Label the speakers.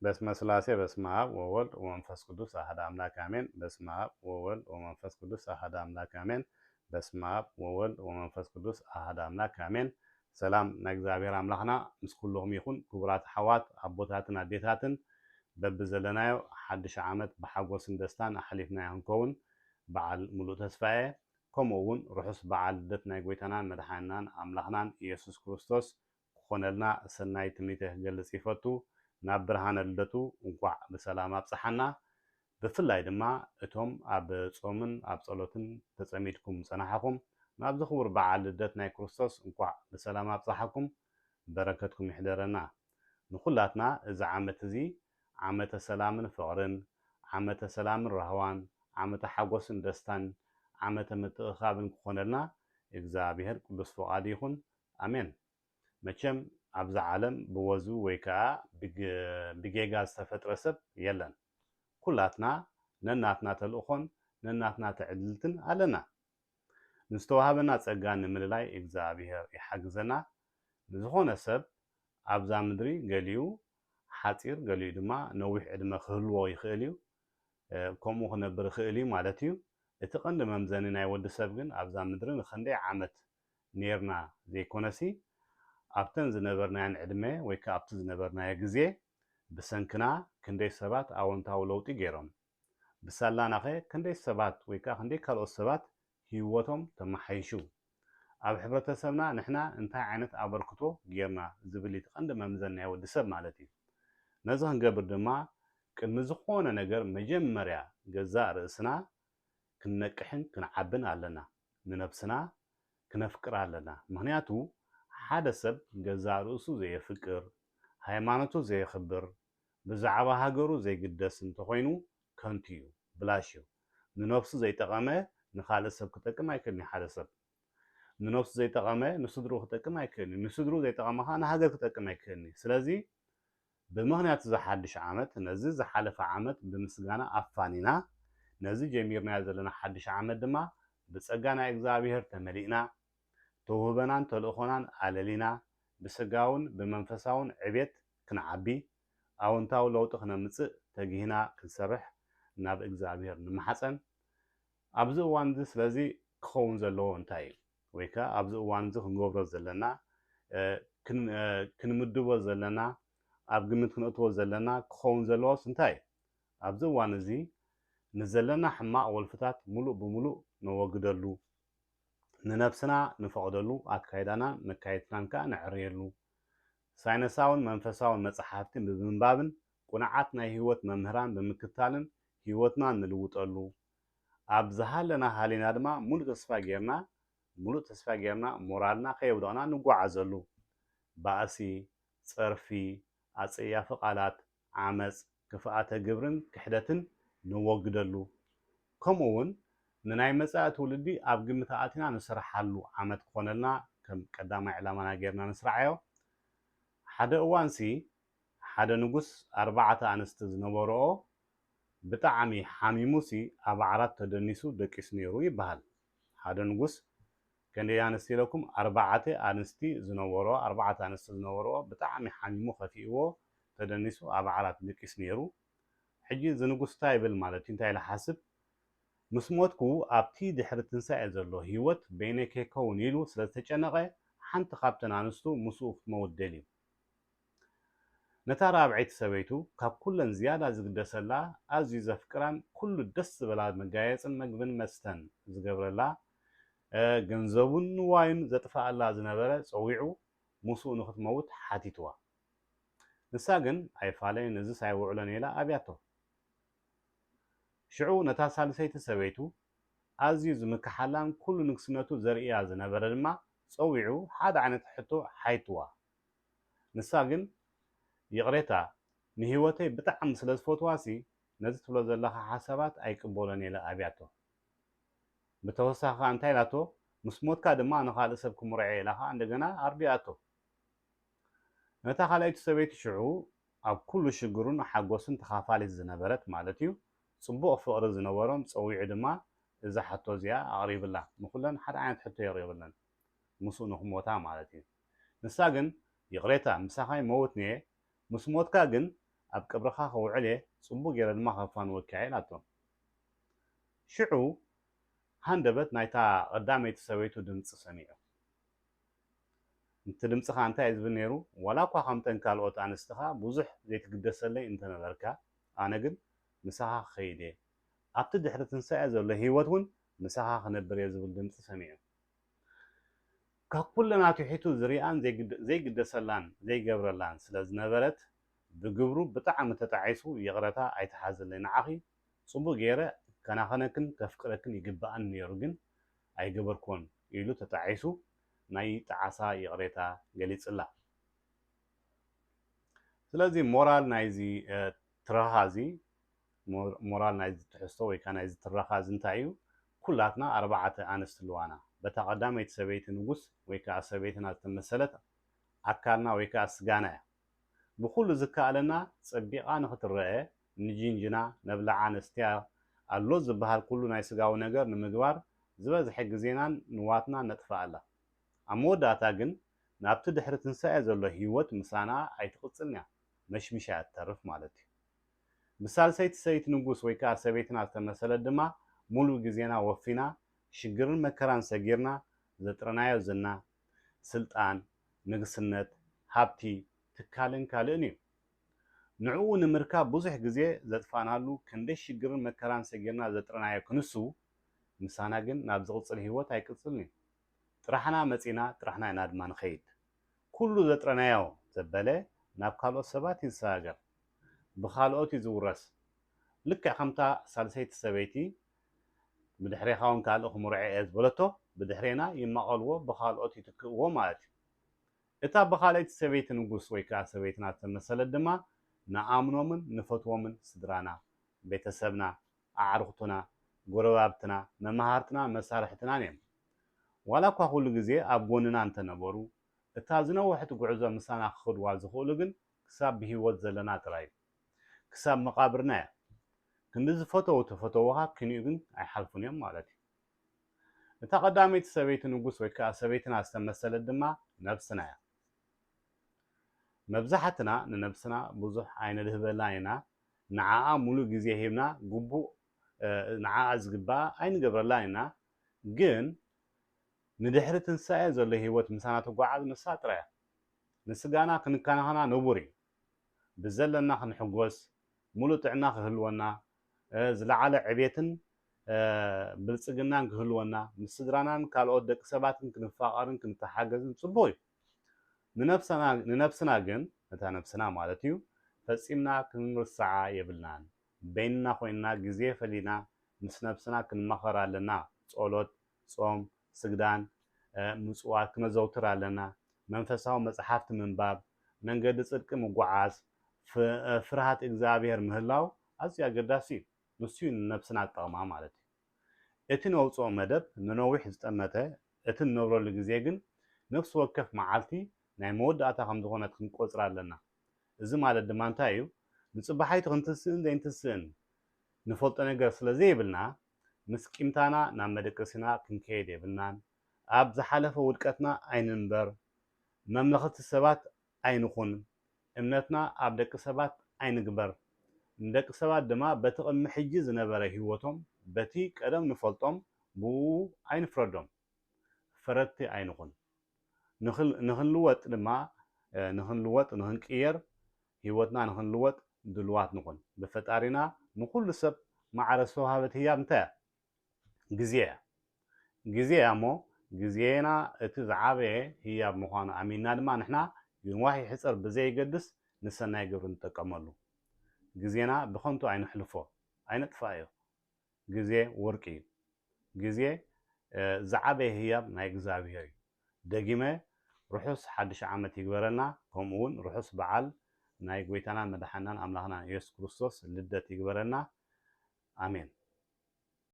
Speaker 1: በስመ ስላሴ በስመ አብ ወወልድ ወመንፈስ ቅዱስ አሐዱ አምላክ አሜን። በስመ አብ ወወልድ ወመንፈስ ቅዱስ አሐዱ አምላክ አሜን። በስመ አብ ወወልድ ወመንፈስ ቅዱስ አሐዱ አምላክ አሜን። ሰላም ንእግዚአብሔር አምላኽና ምስ ኩልኩም ይኹን። ክቡራት ኣሕዋት ኣቦታትን ኣዴታትን በብዘለናዮ ሓድሽ ዓመት ብሓጎስን ደስታን ኣሕሊፍናዮ ክንከውን በዓል ሙሉእ ተስፋዬ ከምኡ እውን ርሑስ በዓል ልደት ናይ ጎይታናን መድሓኒናን ኣምላኽናን ኢየሱስ ክርስቶስ ክኾነልና ሰናይ ትምኒተ ክገልጽ ይፈቱ። ናብ ብርሃነ ልደቱ እንኳዕ ብሰላም ኣብፅሓና። ብፍላይ ድማ እቶም ኣብ ጾምን ኣብ ጸሎትን ተጸሚድኩም ፀናሕኩም ናብ ዝኽቡር በዓል ልደት ናይ ክርስቶስ እንኳዕ ብሰላም ኣብፅሓኩም፣ በረከትኩም ይሕደረና። ንኩላትና እዚ ዓመት እዚ ዓመተ ሰላምን ፍቕርን፣ ዓመተ ሰላምን ረህዋን፣ ዓመተ ሓጎስን ደስታን፣ ዓመተ ምትእኻብን ክኾነልና እግዚአብሔር ቅዱስ ፈቃዱ ይኹን። አሜን። መቸም ኣብዚ ዓለም ብወዙ ወይ ከዓ ብጌጋ ዝተፈጥረ ሰብ የለን። ኩላትና ነናትና ተልእኾን ነናትና ተዕድልትን ኣለና። ንዝተዋሃበና ጸጋ ንምልላይ እግዚአብሔር ይሓግዘና። ንዝኾነ ሰብ ኣብዛ ምድሪ ገሊኡ ሓፂር ገሊኡ ድማ ነዊሕ ዕድመ ክህልዎ ይኽእል እዩ፣ ከምኡ ክነብር ይኽእል እዩ ማለት እዩ። እቲ ቀንዲ መምዘኒ ናይ ወዲ ሰብ ግን ኣብዛ ምድሪ ንኽንደይ ዓመት ነርና ዘይኮነሲ ኣብተን ዝነበርናየን ዕድመ ወይ ከዓ ኣብቲ ዝነበርናዮ ግዜ ብሰንክና ክንደይ ሰባት ኣወንታዊ ለውጢ ገይሮም፣ ብሳላና ኸ ክንደይ ሰባት ወይ ከዓ ክንደይ ካልኦት ሰባት ህይወቶም ተመሓይሹ፣ ኣብ ሕብረተሰብና ንሕና እንታይ ዓይነት ኣበርክቶ ጌርና ዝብል እቲ ቀንዲ መምዘኒ ናይ ወዲ ሰብ ማለት እዩ። ነዚ ክንገብር ድማ ቅድሚ ዝኾነ ነገር መጀመርያ ገዛእ ርእስና ክንነቅሕን ክንዓብን ኣለና፣ ንነብስና ክነፍቅር ኣለና። ምክንያቱ ሓደ ሰብ ገዛእ ርእሱ ዘየፍቅር፣ ሃይማኖቱ ዘየኽብር፣ ብዛዕባ ሃገሩ ዘይግደስ እንተኾይኑ ከንቱ እዩ፣ ብላሽ እዩ። ንነፍሱ ዘይጠቐመ ንኻልእ ሰብ ክጠቅም ኣይክእልን። ሓደ ሰብ ንነፍሱ ዘይጠቐመ ንስድሩ ክጠቅም ኣይክእልን፣ ንስድሩ ዘይጠቐመ ከዓ ንሃገር ክጠቅም ኣይክእልን። ስለዚ ብምክንያት ዝሓድሽ ዓመት ነዚ ዝሓለፈ ዓመት ብምስጋና ኣፋኒና ነዚ ጀሚርናዮ ዘለና ሓድሽ ዓመት ድማ ብጸጋ ናይ እግዚአብሔር ተመሊእና ተውህበናን ተልእኾናን ኣለሊና ብስጋውን ብመንፈሳውን ዕቤት ክንዓቢ ኣወንታዊ ለውጢ ክነምፅእ ተጊህና ክንሰርሕ ናብ እግዚአብሔር ንማሓፀን። ኣብዚ እዋን እዚ ስለዚ ክኸውን ዘለዎ እንታይ እዩ ወይ ከዓ ኣብዚ እዋን እዚ ክንገብሮ ዘለና ክንምድቦ ዘለና ኣብ ግምት ክንእትዎ ዘለና ክኸውን ዘለዎስ እንታይ እዩ? ኣብዚ እዋን እዚ ንዘለና ሕማቕ ወልፍታት ሙሉእ ብምሉእ ነወግደሉ፣ ንነብስና ንፈቅደሉ፣ ኣካይዳና መካየድናን ከዓ ነዕርየሉ፣ ሳይነሳውን መንፈሳውን መፅሓፍቲ ብምንባብን ቁንዓት ናይ ህይወት መምህራን ብምክታልን ህይወትና ንልውጠሉ፣ ኣብ ዝሃለና ሃሊና ድማ ሙሉእ ተስፋ ጌርና ሞራልና ከየውደቕና ንጓዓዘሉ፣ ባእሲ፣ ፀርፊ፣ ኣፀያፊ ቃላት፣ ዓመፅ፣ ክፍኣተ ግብርን ክሕደትን ንወግደሉ፣ ከምኡ እውን ንናይ መጻኢ ትውልዲ ኣብ ግምት ኣቲና ንስራሓሉ ዓመት ክኾነልና ከም ቀዳማይ ዕላማና ጌርና ንስራዓዮ። ሓደ እዋንሲ ሓደ ንጉስ 4 ኣንስቲ ዝነበርኦ ብጣዕሚ ሓሚሙሲ ኣብ ዓራት ተደኒሱ ደቂሱ ነይሩ ይበሃል። ሓደ ንጉስ ክንደይ ኣንስቲ ኢለኩም? 4 ኣንስቲ ዝነበርኦ ብጣዕሚ ሓሚሙ ከፊእዎ ተደኒሱ ኣብ ዓራት ደቂሱ ነይሩ። ሕጂ ዝንጉስ እንታይ ይብል ማለት እዩ? እንታይ ይሓስብ? ምስ ሞትኩ ኣብቲ ድሕሪ ትንሳኤ ዘሎ ህይወት በይነይ ከይከውን ኢሉ ስለዝተጨነቐ ሓንቲ ካብተን ኣንስቱ ምስኡ ክትመውት ደልዩ። ነታ ራብዐይቲ ሰበይቱ ካብ ኩለን ዝያዳ ዝግደሰላ ኣዝዩ ዘፍቅራን ኩሉ ደስ ዝብላ መጋየፅን ምግብን መስተን ዝገብረላ ገንዘቡን ንዋዩን ዘጥፋኣላ ዝነበረ ፀዊዑ ምስኡ ንክትመውት ሓቲትዋ። ንሳ ግን ኣይፋለይን እዚ ሳይውዕሎን ኢላ ኣብያቶ። ሽዑ ነታ ሳልሰይቲ ሰበይቱ ኣዝዩ ዝምክሓላን ኩሉ ንግስነቱ ዘርእያ ዝነበረ ድማ ፀዊዑ ሓደ ዓይነት ሕቶ ሓይትዋ። ንሳ ግን ይቕሬታ ንህይወተይ ብጣዕሚ ስለ ዝፈትዋሲ ነዚ ትብሎ ዘለካ ሓሳባት ኣይቅበሎን ኢለ ኣብያቶ። ብተወሳኺ እንታይ ኢላቶ? ምስ ሞትካ ድማ ንኻልእ ሰብ ክምርዐ ኢላ ከዓ እንደገና ኣርዲኣቶ። ነታ ካልኣይቲ ሰበይቲ ሽዑ ኣብ ኩሉ ሽግሩን ሓጎስን ተኻፋሊት ዝነበረት ማለት እዩ ጽቡቕ ፍቕሪ ዝነበሮም ፀዊዑ ድማ እዛ ሕቶ እዚኣ ኣቕሪብላ። ንኩለን ሓደ ዓይነት ሕቶ የቕሪብለን ምስኡ ንክሞታ ማለት እዩ። ንሳ ግን ይቕሬታ ምሳኻይ መውት ነየ፣ ምስ ሞትካ ግን أب قبرخا خوعلي صبو جير ما خفان وكعين أتو شعو هندبت نايتا قدامي تسويتو دمص سميع انت دمص خا انت يزبل نيرو ولا كو خمتن كالوت انستخا بوزح زيت قدسلي انت نبركا انا قد مساها خيدي ابت دحر تنسى زل هيوتون مساها خنبر يزبل دمص سميع ككلنا تحيتو زريان زي قدسلان زي قبرلان سلاز نبرت بقبرو بطعم تتعيسو يغرتا ايتحازل لنا عخي صبو غيره كان خنكن كفكركن يقبأن نيرغن اي قبركون يلو تتعيسو ناي تعاسا يغرتا قليت الله سلازي مورال نايزي تراخازي مورال نايزي تحسو ويكا نايزي تراخاز انتايو كلاتنا 4 انست لوانا بتقدامي تسبيت نغوس ويكا سبيتنا تمثلت اكالنا ويكا سغانا بكل زكالنا صبيقا نخترئ نجينجنا نبلع نستيا اللوز بهال كله ناي سغاو ነገር ንምግባር ዝበዝሕ ግዜናን ንዋትና ነጥፋኣላ ኣመወዳእታ ግን ናብቲ ድሕሪ ትንሳኤ ዘሎ ህይወት ምሳና ኣይትቕፅልንያ መሽምሻ እተርፍ ማለት እዩ ብሳልሰይቲ ሰይቲ ንጉስ ወይ ከዓ ሰበይትና ዝተመሰለ ድማ ሙሉእ ግዜና ወፊና ሽግርን መከራን ሰጊርና ዘጥረናዮ ዝና ስልጣን ንግስነት ሃብቲ ትካልን ካልእን እዩ ንዕኡ ንምርካብ ብዙሕ ግዜ ዘጥፋናሉ ክንደይ ሽግርን መከራን ሰጊርና ዘጥረናዮ ክንሱ ምሳና ግን ናብ ዝቕፅል ህይወት ኣይቅፅልን ጥራሕና መፂና ጥራሕና ኢና ድማ ንኸይድ ኩሉ ዘጥረናዮ ዘበለ ናብ ካልኦት ሰባት ይሰጋገር ብኻልኦት ይዝውረስ ልክዕ ከምታ ሳልሰይቲ ሰበይቲ ብድሕሪኻ እውን ካልኦኹም ርዒ እየ ዝበለቶ ብድሕሪና ይማቐልዎ ብኻልኦት ይትክእዎ ማለት እዩ እታ ብኻልይቲ ሰበይቲ ንጉስ ወይ ከዓ ሰበይትና ተመሰለት ድማ نآمنومن نفتومن سدرانا بيتسبنا أعرفتنا غربابتنا ممهارتنا مسارحتنا نيم ولا كل جزء أبوننا أنت نبرو التازنا واحد قعزة مسانا خد وازخولجن كسب بهوت زلنا تراي كسب مقابرنا كندز فتو وتفتوها كنيجن أي حلفون يوم مالتي تقدمت سبيت نقص وكا سبيتنا استمثل الدماء نفسنا مبزحتنا ننفسنا بزح عين الهبلاينا نعاء ملو جزيه هبنا جبو نعاء زجبا عين جبرلاينا جن ندحر تنسى زل هيوت مسانا تقعد نساترة نسجانا كان هنا نبوري بزلنا خنحجوس ملو تعنا خلونا زلعل عبيتن بالسجنا خلونا مسدرانا كالود كسباتن كنفاقرن كنتحجزن صبوي ننفسنا جن نتا نفسنا مالتيو فسيمنا كنرسع يبلنان بيننا خوينا جزيه فلينا نفسنا كنمخر لنا صولوت صوم سجدان مصوات كنزوتر لنا منفساو مصحفت منباب منقد صدق مغعاز فرحات እግዚአብሔር ምህላው አዝያ ገዳሲ ንስዩ ነፍስና ጠማ ማለት እቲ ነውጾ መደብ ንነዊሕ ዝጠመተ እቲ ነብረሉ ግዜ ግን ነፍስ ወከፍ መዓልቲ ናይ መወዳእታ ከም ዝኾነት ክንቆፅር ኣለና እዚ ማለት ድማ እንታይ እዩ ንጽባሓይቱ ክንትስእን ዘይንትስእን ንፈልጦ ነገር ስለዘይብልና ምስቂምታና ናብ መደቀሲና ክንከይድ የብልናን ኣብ ዝሓለፈ ውድቀትና ኣይንንበር መምለኸቲ ሰባት ኣይንኹን እምነትና ኣብ ደቂ ሰባት ኣይንግበር እንደቂ ሰባት ድማ በቲ ቅድሚ ሕጂ ዝነበረ ህይወቶም በቲ ቀደም ንፈልጦም ብኡ ኣይንፍረዶም ፈረድቲ ኣይንኹን نخلوات لما نخلوات نهنكير هيوتنا نخلوات دلوات نكون بفتارينا نقول سب مع رسوها بتهيا متى جزية مو جزينا تزعبه هي مخانا أمينا لما نحنا ينواحي حسر بزي قدس نسنا يقبر نتكملو جزينا بخنتو عين حلفو عين تفايو جزية وركي جزية زعبه هي ما يجزابيه دقيمة رحوس حدش عامة يقبرنا همون رحوس بعل نايق ويتنا مدحنا أملاهنا يسوع كريستوس لدة يقبرنا آمين